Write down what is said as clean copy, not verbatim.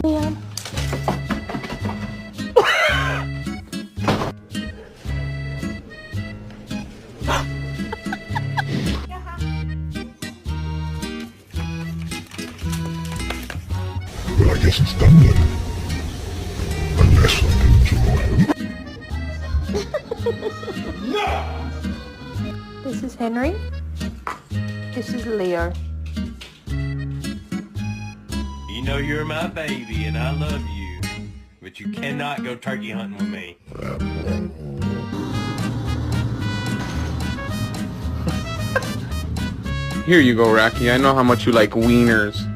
Man. Well, I guess it's done then. Unless I can enjoy. This is Henry. This is Leo. You know you're my baby and I love you, but you cannot go turkey hunting with me. Here you go, Rocky. I know how much you like wieners.